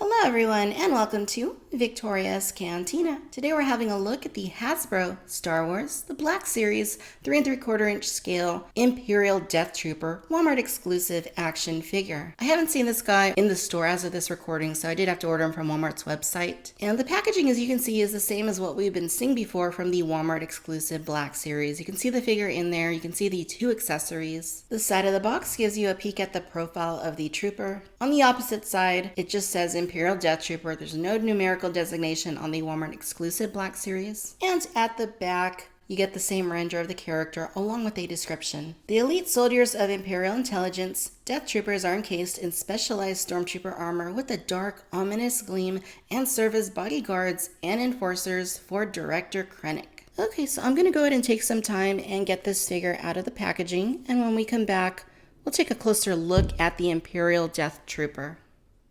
Hello everyone and welcome to Victoria's Cantina. Today we're having a look at the Hasbro Star Wars The Black Series 3 3/4 inch scale Imperial Death Trooper Walmart exclusive action figure. I haven't seen this guy in the store as of this recording, so I did have to order him from Walmart's website. And the packaging, as you can see, is the same as what we've been seeing before from the Walmart exclusive Black Series. You can see the figure in there, you can see the two accessories. The side of the box gives you a peek at the profile of the trooper. On the opposite side, it just says Imperial Death Trooper. There's no numerical designation on the Walmart exclusive Black Series. And at the back, you get the same render of the character along with a description. The elite soldiers of Imperial Intelligence, Death Troopers, are encased in specialized stormtrooper armor with a dark, ominous gleam and serve as bodyguards and enforcers for Director Krennic. Okay, so I'm going to go ahead and take some time and get this figure out of the packaging, and when we come back, we'll take a closer look at the Imperial Death Trooper.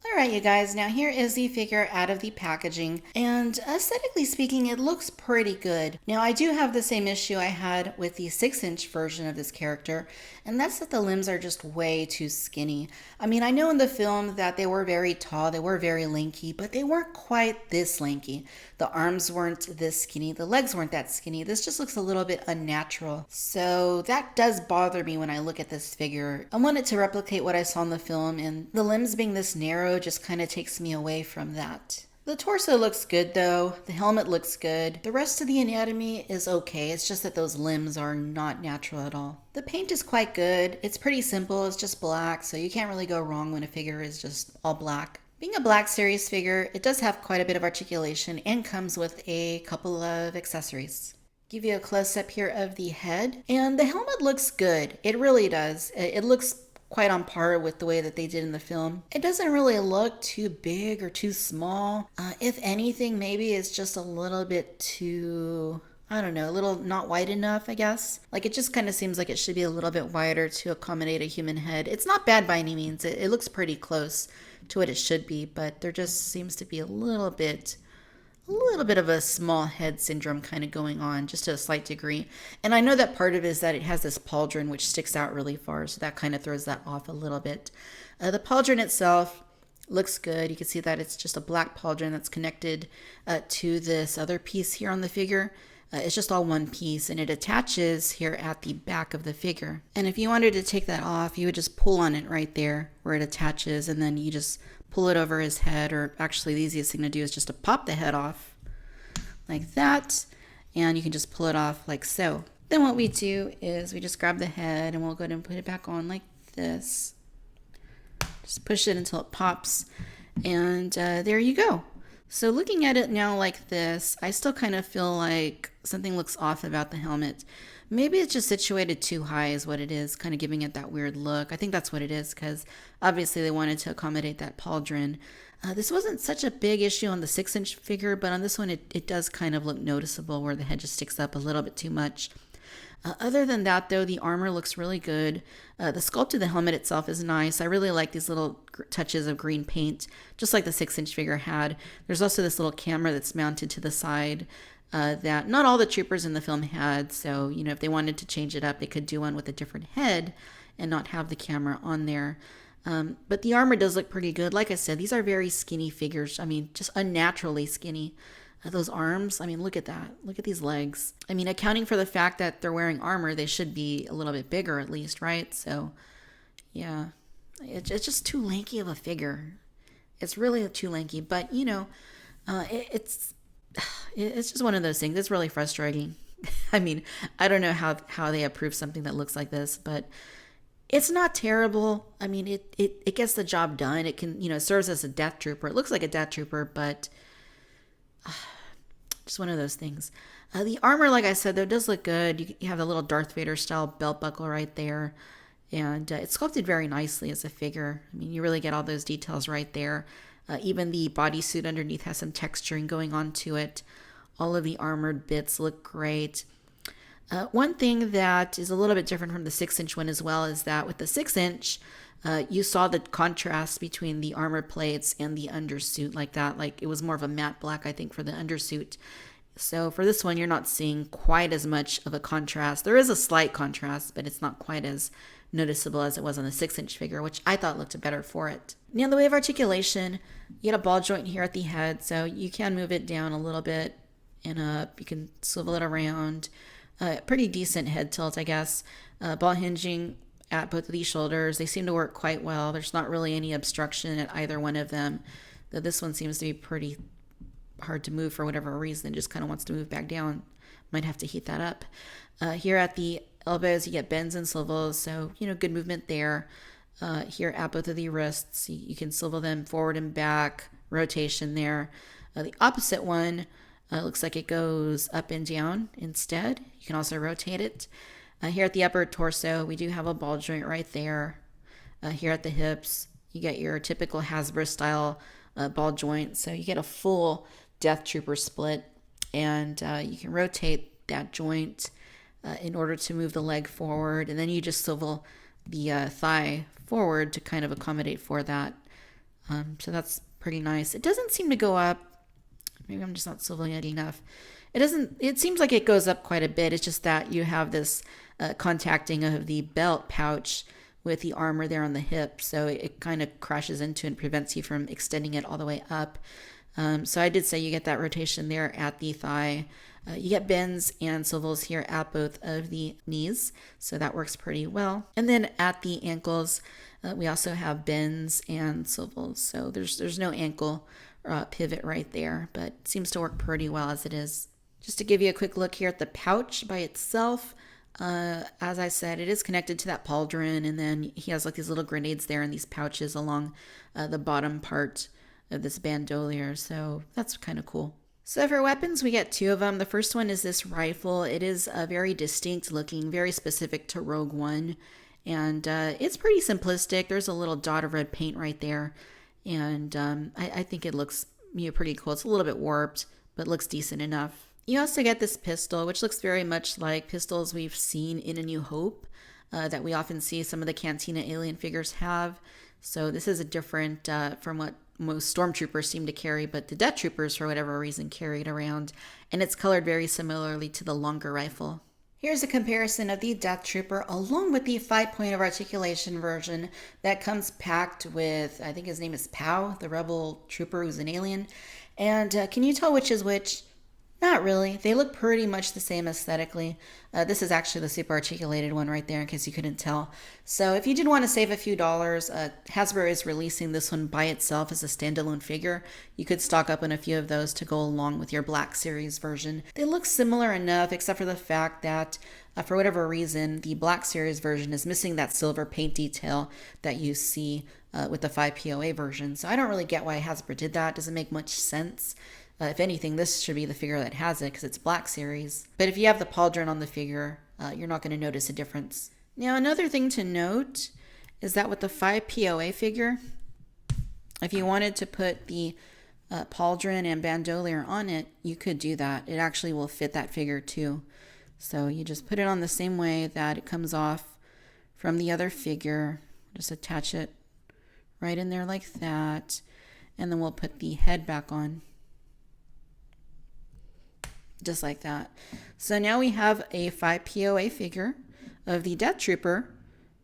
Alright you guys, now here is the figure out of the packaging, and aesthetically speaking it looks pretty good. Now I do have the same issue I had with the 6-inch version of this character, and that's that the limbs are just way too skinny. I mean, I know in the film that they were very tall, they were very lanky, but they weren't quite this lanky. The arms weren't this skinny, the legs weren't that skinny. This just looks a little bit unnatural. So that does bother me when I look at this figure. I want it to replicate what I saw in the film, and the limbs being this narrow just kind of takes me away from that. The torso looks good though, the helmet looks good, the rest of the anatomy is okay, it's just that those limbs are not natural at all. The paint is quite good, it's pretty simple, it's just black, so you can't really go wrong when a figure is just all black. Being a Black Series figure, it does have quite a bit of articulation and comes with a couple of accessories. Give you a close-up here of the head, and the helmet looks good, it really does. It looks quite on par with the way that they did in the film. It doesn't really look too big or too small. If anything, maybe it's just a little bit too, I don't know, a little not wide enough, I guess. Like, it just kind of seems like it should be a little bit wider to accommodate a human head. It's not bad by any means. It looks pretty close to what it should be, but there just seems to be a little bit of a small head syndrome kind of going on, just to a slight degree. And I know that part of it is that it has this pauldron which sticks out really far, so that kind of throws that off a little bit. The pauldron itself looks good. You can see that it's just a black pauldron that's connected to this other piece here on the figure. It's just all one piece, and it attaches here at the back of the figure. And if you wanted to take that off, you would just pull on it right there where it attaches, and then you just pull it over his head, or actually the easiest thing to do is just to pop the head off like that, and you can just pull it off like so. Then what we do is we just grab the head and we'll go ahead and put it back on like this. Just push it until it pops, and there you go. So looking at it now like this, I still kind of feel like something looks off about the helmet. Maybe it's just situated too high is what it is, kind of giving it that weird look. I think that's what it is, because obviously they wanted to accommodate that pauldron. This wasn't such a big issue on the 6-inch figure, but on this one it does kind of look noticeable where the head just sticks up a little bit too much. Other than that, though, the armor looks really good. The sculpt of the helmet itself is nice. I really like these little touches of green paint, just like the 6-inch figure had. There's also this little camera that's mounted to the side that not all the troopers in the film had. So, you know, if they wanted to change it up, they could do one with a different head and not have the camera on there. But the armor does look pretty good. Like I said, these are very skinny figures. I mean, just unnaturally skinny. Those arms, I mean, look at that. Look at these legs. I mean, accounting for the fact that they're wearing armor, they should be a little bit bigger at least, right? So, yeah, it's just too lanky of a figure. It's really too lanky, but, you know, it's just one of those things. It's really frustrating. I mean, I don't know how they approve something that looks like this, but it's not terrible. I mean, it gets the job done. It can, you know, serves as a death trooper. It looks like a death trooper, but just one of those things. The armor, like I said, though, does look good. You have the little Darth Vader style belt buckle right there. And it's sculpted very nicely as a figure. I mean, you really get all those details right there. Even the bodysuit underneath has some texturing going on to it. All of the armored bits look great. One thing that is a little bit different from the 6-inch one as well is that with the 6-inch, you saw the contrast between the armor plates and the undersuit like that. Like, it was more of a matte black, I think, for the undersuit. So for this one, you're not seeing quite as much of a contrast. There is a slight contrast, but it's not quite as noticeable as it was on the 6-inch figure, which I thought looked better for it. Now, in the way of articulation, you get a ball joint here at the head, so you can move it down a little bit and up. You can swivel it around. Pretty decent head tilt, I guess. Ball hinging at both of these shoulders. They seem to work quite well. There's not really any obstruction at either one of them, though this one seems to be pretty hard to move for whatever reason. It just kind of wants to move back down. Might have to heat that up. Here at the elbows, you get bends and swivels, so, good movement there. Here at both of the wrists, you can swivel them forward and back, rotation there. The opposite one looks like it goes up and down instead. You can also rotate it. Here at the upper torso, we do have a ball joint right there. Here at the hips, you get your typical Hasbro style ball joint. So you get a full Death Trooper split, and you can rotate that joint in order to move the leg forward. And then you just swivel the thigh forward to kind of accommodate for that. So that's pretty nice. It doesn't seem to go up. Maybe I'm just not swiveling it enough. It seems like it goes up quite a bit. It's just that you have this contacting of the belt pouch with the armor there on the hip. So it kind of crashes into and prevents you from extending it all the way up. So I did say you get that rotation there at the thigh. You get bends and swivels here at both of the knees. So that works pretty well. And then at the ankles, we also have bends and swivels. So there's no ankle pivot right there, but it seems to work pretty well as it is. Just to give you a quick look here at the pouch by itself, as I said, it is connected to that pauldron, and then he has like these little grenades there in these pouches along the bottom part of this bandolier, so that's kind of cool. So for weapons, we get two of them. The first one is this rifle. It is very distinct looking, very specific to Rogue One, and it's pretty simplistic. There's a little dot of red paint right there, and I think it looks pretty cool. It's a little bit warped, but looks decent enough. You also get this pistol, which looks very much like pistols we've seen in A New Hope that we often see some of the Cantina alien figures have. So this is a different from what most stormtroopers seem to carry, but the Death Troopers, for whatever reason, carry it around. And it's colored very similarly to the longer rifle. Here's a comparison of the Death Trooper along with the 5-point of articulation version that comes packed with, I think his name is Pow, the rebel trooper who's an alien. And can you tell which is which? Not really. They look pretty much the same aesthetically. This is actually the super articulated one right there in case you couldn't tell. So if you did want to save a few dollars, Hasbro is releasing this one by itself as a standalone figure. You could stock up on a few of those to go along with your Black Series version. They look similar enough except for the fact that for whatever reason, the Black Series version is missing that silver paint detail that you see with the 5POA version. So I don't really get why Hasbro did that. It doesn't make much sense. If anything, this should be the figure that has it because it's Black Series. But if you have the pauldron on the figure, you're not going to notice a difference. Now, another thing to note is that with the 5POA figure, if you wanted to put the pauldron and bandolier on it, you could do that. It actually will fit that figure too. So you just put it on the same way that it comes off from the other figure. Just attach it right in there like that. And then we'll put the head back on. Just like that. So now we have a 5POA figure of the Death Trooper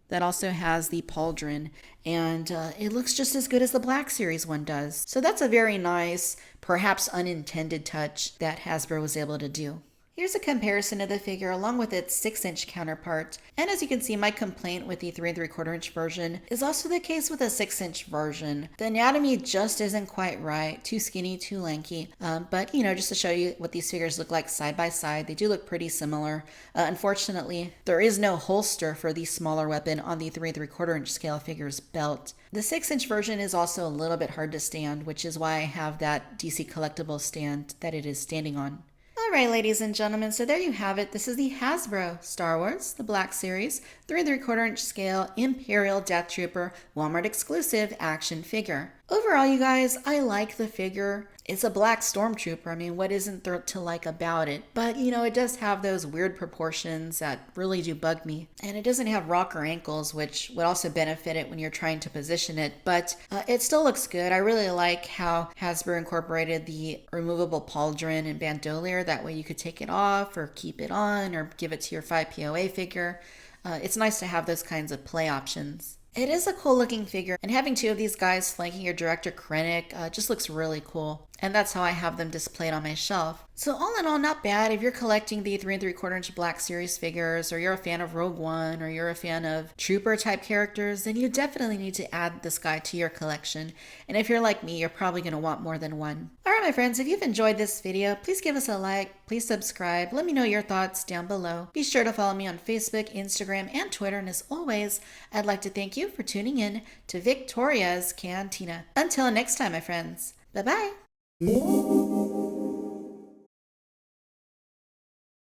that also has the pauldron, and it looks just as good as the Black Series one does. So that's a very nice, perhaps unintended touch that Hasbro was able to do. Here's a comparison of the figure along with its 6-inch counterpart. And as you can see, my complaint with the 3 3/4-inch version is also the case with the 6-inch version. The anatomy just isn't quite right. Too skinny, too lanky. But, just to show you what these figures look like side by side, they do look pretty similar. Unfortunately, there is no holster for the smaller weapon on the 3 3/4-inch scale figure's belt. The 6-inch version is also a little bit hard to stand, which is why I have that DC Collectibles stand that it is standing on. All right, ladies and gentlemen, so there you have it. This is the Hasbro Star Wars, the Black Series, 3 3/4-inch scale Imperial Death Trooper Walmart exclusive action figure. Overall, you guys, I like the figure. It's a black stormtrooper. I mean, what isn't there to like about it? But, it does have those weird proportions that really do bug me. And it doesn't have rocker ankles, which would also benefit it when you're trying to position it. But it still looks good. I really like how Hasbro incorporated the removable pauldron and bandolier. That way you could take it off or keep it on or give it to your 5POA figure. It's nice to have those kinds of play options. It is a cool looking figure, and having two of these guys flanking your director Krennic just looks really cool. And that's how I have them displayed on my shelf. So all in all, not bad. If you're collecting the 3 3/4 inch Black Series figures, or you're a fan of Rogue One, or you're a fan of Trooper type characters, then you definitely need to add this guy to your collection. And if you're like me, you're probably going to want more than one. Alright my friends, if you've enjoyed this video, please give us a like, please subscribe, let me know your thoughts down below. Be sure to follow me on Facebook, Instagram, and Twitter, and as always, I'd like to thank you for tuning in to Victoria's Cantina. Until next time, my friends. Bye-bye.